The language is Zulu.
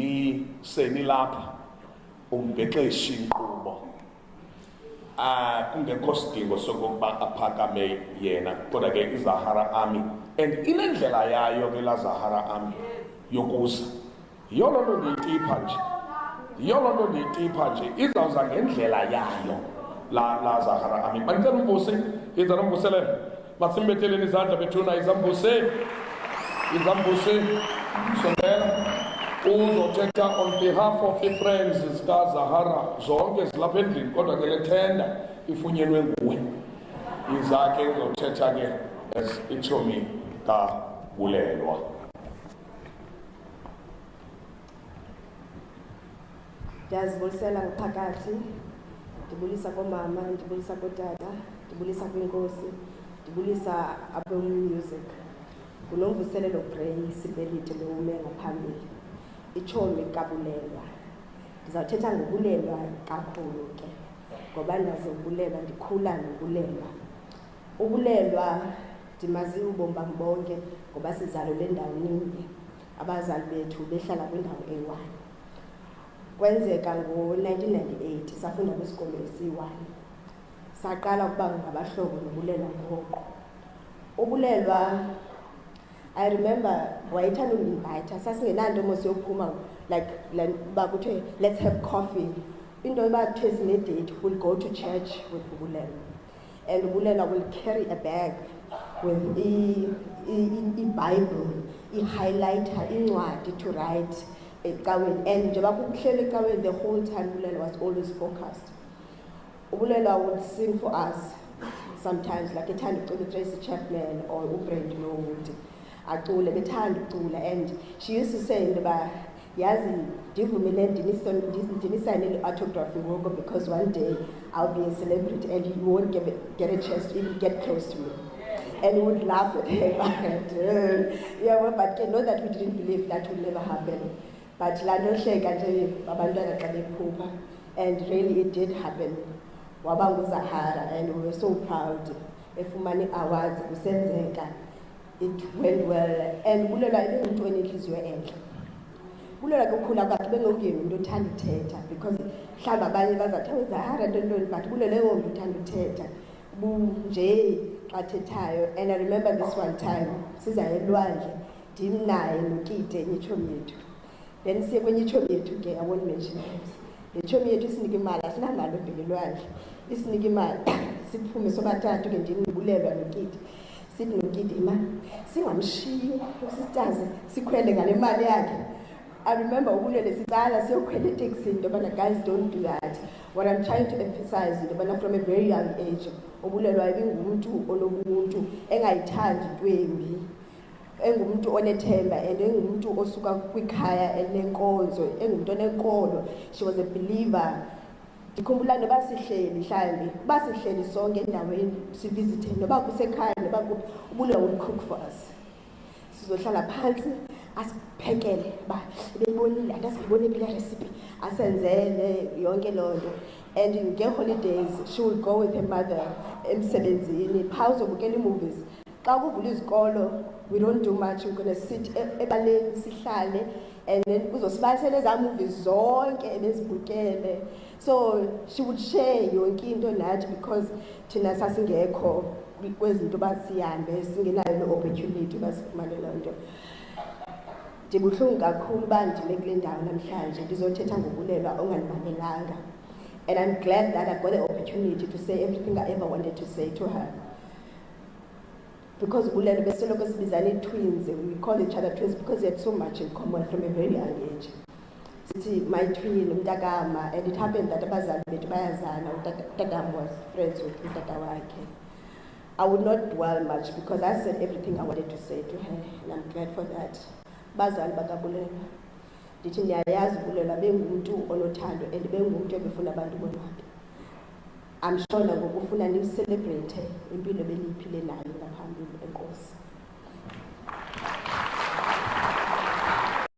ni senilapha ungexesha inkqubo kungekho sidingo sokuba aphakame yena kodwa ke iZahara Army and inendlela yayo ke la Zahara Army yokuza yiyo loo nto ndiyitipha nje izawuza ngendlela yayo la Zahara Army bandicela umbusi yenza nombuselelo masimbeteleni izandla bethuna izambusi sondela uzothetha on behalf of the friends zikaZahara zonke zilapha endlini kodwa ke le tenda ifunyenwe nguwe izakhe uzothetha ke as itshomi kaBulelwa. Ndiyazibulisela ngaphakathi, ndibulisa komama, ndibulisa kotata, ndibulisa kwinkosi, ndibulisa abemusic. Kunomvuselelo Grace Sibelite lo ume ngaphambili. Itshomi kaBulelwa. Ndizawuthetha ngobulelwa kakhulu ke. Ngoba ndaze ubulelwa ndikhula nobulelwa. Ubulelwa ndimazi ubomi bam bonke ngoba sizalwe endaweni abazali bethu behlala kwindawo eyi-1. Kwenzeka ngo-1998 safunda kwisikolo esi-1. Saqala ukuba ngabahlobo nobulelwa ngoku. Ubulelwa I remember wayethanda undinvayitha sasingenanto mos yokuphuma like bakuthiwe let's have coffee. Into yoba kuthiwe sine-date we'll go to church with Ubulelwa. And Ubulelwa will carry a bag with i-Bible, i-highlighter, incwadi to write ecaweni. And njengoba kuhleli ecaweni the whole time Ubulelwa was always focused. Ubulelwa would sing for us sometimes like ethanda ucula Tracy Chapman or uBrand Longwood. Acule bethanda ucula and she used to say ndoba yazi ndivumele ndinisayine autograph ngoku because one day I'll be a celebrity and you won't get a chance to even get close to me. And we would laugh at her. Yeah, well, but you know that we didn't believe that would never happen. But and really it did happen. Wabangu Zahara, and we were so proud. Efumani awards, it went well. And Bulelwa into an inhliziyo enhle. Bulelwa kukhula kwakhe bengongeni umuntu othanda uthetha because mhlawumbe abanye bazathi uZahara ntontoni but Bulelwa engomntu uthanda uthetha nje xa thethayo. And I remember this one time sizayo elwandle ndimnaye nokite enye itshomi yethu. Then siye kwenye itshomi yethu ke I won't mention it. Le itshomi yethu isinika imali asinamali obheka elwandle isinika imali siphume sobathathu ke ndim Bulelwa nokite sithi nokite imali singamshiyi usitaze sikhwele ngale mali yakhe. I remember Ubulelwa sicala siyokhwela eteksini ndobana guys don't do that. What I'm trying to emphasize ndobana from a very young age Ubulelwa ibingumuntu onobuntu engayithandi intwembi engumuntu onethemba and engumuntu osuka kwikhaya elenkonzo engumuntu onenkolo. She was a believer. Ndikhumbula noba sihleli mhlambi basihleli sonke endaweni sivisite noba kusekhaya noba kuphi Ubulelwa would cook for us. Sizohlala phansi asiphekele ba beyibonile asibone phi le recipe asenzele yonke lonto. And in holidays she would go with her mother emsebenzini pause ubukela movies. Xa kuvula izikolo we don't do much, we're going to sit ebaleni sihlale and then uzosibalisela eza movies zonke ebezibukele. So she would share yonke into nathi because thina sasingekho kwezinto basihambe singenayo no opportunity basifumane lonto. Ndibuhlungu kakhulu uba ndime kule ndawo namhlanje ndizothetha ngobulelwa ongandibalelanga. And I'm glad that I got the opportunity to say everything I ever wanted to say to her. Because Ubulelwa besoloko sibizana twins, we call each other twins because we had so much in common from a very young age. Sithi my twin umntakama, and it happened that abazali bethu bayazana. Umntakama was friends with umntaka wakhe. I would not dwell much because I said everything I wanted to say to her, and I'm glad for that. Bazali bakaBulelwa ndithi ndiyayazi Bulelwa bengumuntu onothando and bengumuntu ebefuna abantu bonwabe. I'm sure ngoku ufuna ni celebrate impilo beniyiphile nayo ngaphambili enkosi.